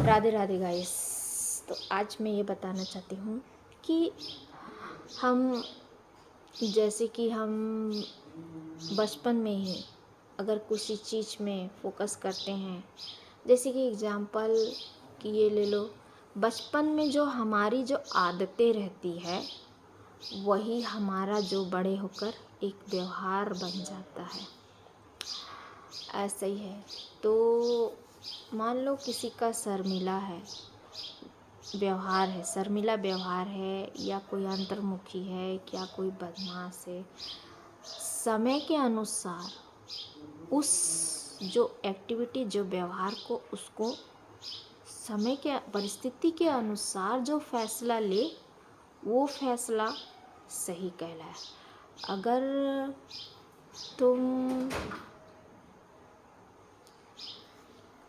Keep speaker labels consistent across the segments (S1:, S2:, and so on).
S1: Radhe Radhe guys. तो आज मैं ये बताना चाहती हूँ कि हम जैसे कि हम बचपन में ही अगर किसी चीज़ में फोकस करते हैं, जैसे कि एग्जांपल कि ये ले लो, बचपन में जो हमारी जो आदतें रहती है वही हमारा जो बड़े होकर एक व्यवहार बन जाता है। ऐसा ही है। तो मान लो किसी का शर्मिला व्यवहार है या कोई अंतर्मुखी है या कोई बदमाश है, समय के अनुसार उस जो एक्टिविटी जो व्यवहार को उसको समय के परिस्थिति के अनुसार जो फैसला ले वो फैसला सही कहलाए।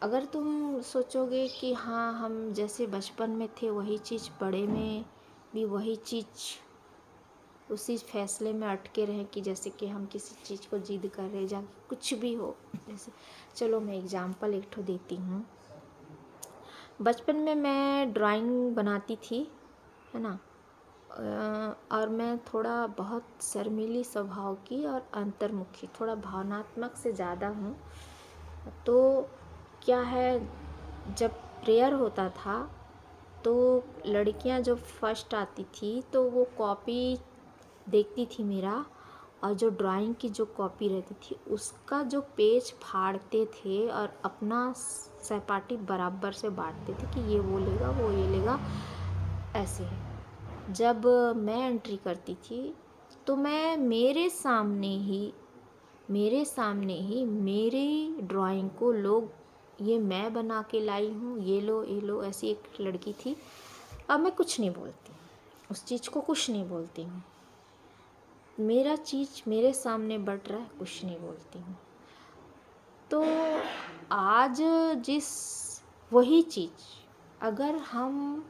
S1: अगर तुम सोचोगे कि हाँ हम जैसे बचपन में थे वही चीज़ बड़े में भी वही चीज़ उसी फैसले में अटके रहें कि जैसे कि हम किसी चीज़ को जिद कर रहे या कुछ भी हो। जैसे चलो मैं एग्जांपल एक ठो देती हूँ। बचपन में मैं ड्राइंग बनाती थी, है ना। और मैं थोड़ा बहुत शर्मीली स्वभाव की और अंतर्मुखी, थोड़ा भावनात्मक से ज़्यादा हूँ। तो क्या है, जब प्रेयर होता था तो लड़कियां जब फर्स्ट आती थी तो वो कॉपी देखती थी मेरा, और जो ड्राइंग की जो कॉपी रहती थी उसका जो पेज फाड़ते थे और अपना सहपाठी बराबर से बांटते थे कि ये वो लेगा वो ये लेगा। ऐसे जब मैं एंट्री करती थी तो मैं मेरे सामने ही मेरी ड्राइंग को लोग ये मैं बना के लाई हूँ, ये लो। ऐसी एक लड़की थी। अब मैं कुछ नहीं बोलती, उस चीज़ को कुछ नहीं बोलती हूँ। मेरा चीज़ मेरे सामने बट रहा है, कुछ नहीं बोलती हूँ। तो आज वही चीज़ अगर हम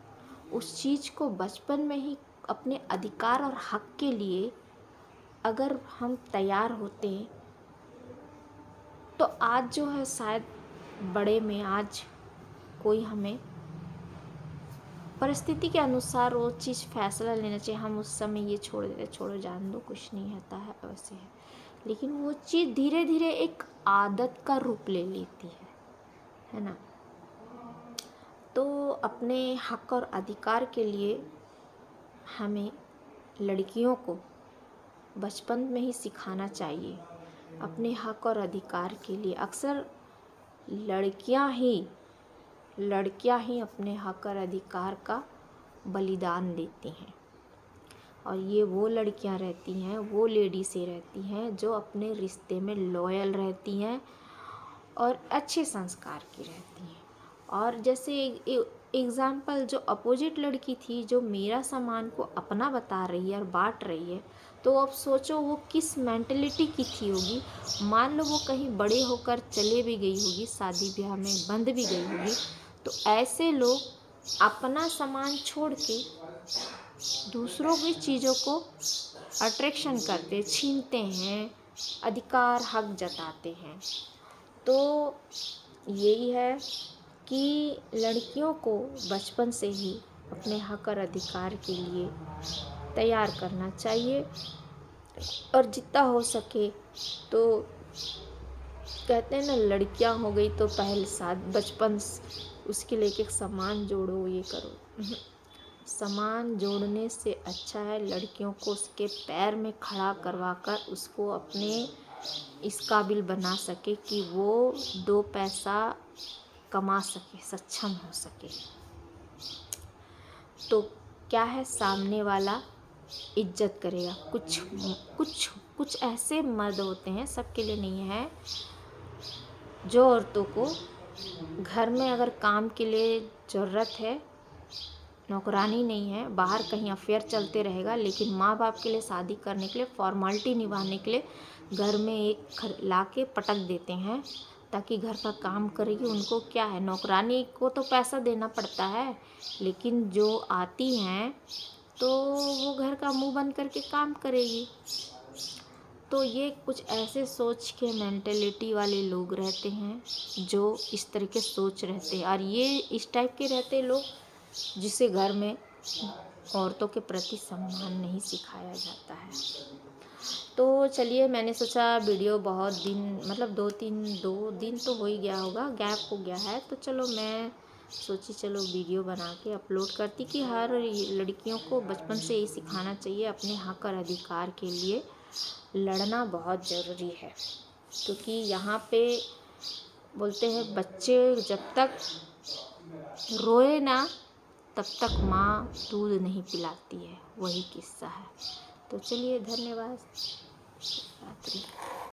S1: उस चीज़ को बचपन में ही अपने अधिकार और हक के लिए अगर हम तैयार होते तो आज जो है शायद बड़े में आज कोई हमें परिस्थिति के अनुसार वो चीज़ फैसला लेना चाहिए। हम उस समय ये छोड़ देते, छोड़ो जान दो कुछ नहीं होता है, वैसे है। लेकिन वो चीज़ धीरे धीरे एक आदत का रूप ले लेती है ना। तो अपने हक और अधिकार के लिए हमें लड़कियों को बचपन में ही सिखाना चाहिए। अपने हक और अधिकार के लिए अक्सर लड़कियां ही अपने हक और अधिकार का बलिदान देती हैं। और ये वो लड़कियां रहती हैं, वो लेडीज़ें रहती हैं जो अपने रिश्ते में लॉयल रहती हैं और अच्छे संस्कार की रहती हैं। और जैसे एग्ज़ाम्पल जो अपोजिट लड़की थी जो मेरा सामान को अपना बता रही है और बांट रही है, तो अब सोचो वो किस मेंटलिटी की थी होगी। मान लो वो कहीं बड़े होकर चले भी गई होगी, शादी ब्याह में बंध भी गई होगी, तो ऐसे लोग अपना सामान छोड़ के दूसरों की चीज़ों को अट्रैक्शन करते, छीनते हैं, अधिकार हक जताते हैं। तो यही है कि लड़कियों को बचपन से ही अपने हक और अधिकार के लिए तैयार करना चाहिए। और जितना हो सके तो कहते हैं ना, लड़कियां हो गई तो पहले साथ बचपन उसके लेके सामान जोड़ो, ये करो। सामान जोड़ने से अच्छा है लड़कियों को उसके पैर में खड़ा करवाकर उसको अपने इस काबिल बना सके कि वो 2 पैसा कमा सके, सक्षम हो सके। तो क्या है, सामने वाला इज्जत करेगा। कुछ ऐसे मर्द होते हैं, सबके लिए नहीं है, जो औरतों को घर में अगर काम के लिए ज़रूरत है, नौकरानी नहीं है, बाहर कहीं अफेयर चलते रहेगा, लेकिन माँ बाप के लिए शादी करने के लिए फॉर्मेलिटी निभाने के लिए घर में एक ला के पटक देते हैं ताकि घर का काम करेगी। उनको क्या है, नौकरानी को तो पैसा देना पड़ता है, लेकिन जो आती हैं तो वो घर का मुंह बंद करके काम करेगी। तो ये कुछ ऐसे सोच के मेंटेलिटी वाले लोग रहते हैं जो इस तरह के सोच रहते हैं, और ये इस टाइप के रहते हैं लोग जिसे घर में औरतों के प्रति सम्मान नहीं सिखाया जाता है। तो चलिए, मैंने सोचा वीडियो बहुत दिन, मतलब 2 दिन तो हो ही गया होगा, गैप हो गया है, तो चलो मैं सोची चलो वीडियो बना के अपलोड करती कि हर लड़कियों को बचपन से ही सिखाना चाहिए अपने हक और अधिकार के लिए लड़ना बहुत ज़रूरी है। क्योंकि यहाँ पे बोलते हैं बच्चे जब तक रोए ना तब तक माँ दूध नहीं पिलाती है, वही किस्सा है। तो चलिए, धन्यवाद। रात्रि।